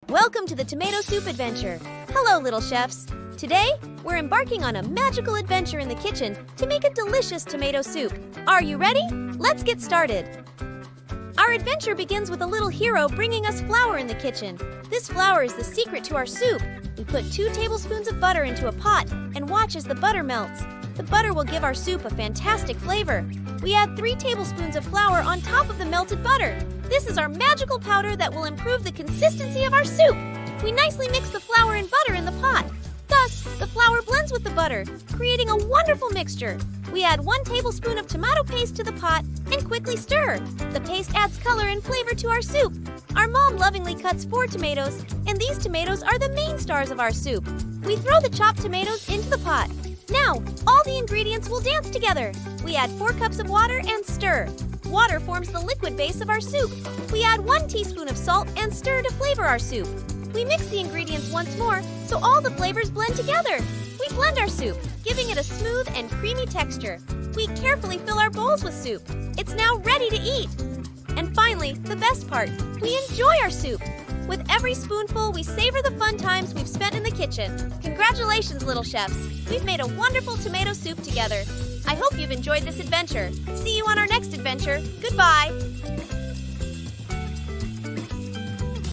Welcome to the Tomato Soup Adventure. Hello, little chefs. Today, we're embarking on a magical adventure in the kitchen to make a delicious tomato soup. Are you ready? Let's get started. Our adventure begins with a little hero bringing us flour in the kitchen. This flour is the secret to our soup. We put 2 tablespoons of butter into a pot and watch as the butter melts. The butter will give our soup a fantastic flavor. We add 3 tablespoons of flour on top of the melted butter. This is our magical powder that will improve the consistency of our soup. We nicely mix the flour and butter in the pot. Thus, the flour blends with the butter, creating a wonderful mixture. We add 1 tablespoon of tomato paste to the pot and quickly stir. The paste adds color and flavor to our soup. Our mom lovingly cuts 4 tomatoes, and these tomatoes are the main stars of our soup. We throw the chopped tomatoes into the pot. Now, all the ingredients will dance together. We add 4 cups of water and stir. Water forms the liquid base of our soup. We add 1 teaspoon of salt and stir to flavor our soup. We mix the ingredients once more so all the flavors blend together. We blend our soup, giving it a smooth and creamy texture. We carefully fill our bowls with soup. It's now ready to eat. And finally, the best part, we enjoy our soup. With every spoonful, we savor the fun times we've spent in the kitchen. Congratulations, little chefs. We've made a wonderful tomato soup together. I hope you've enjoyed this adventure. See you on our next adventure. Goodbye.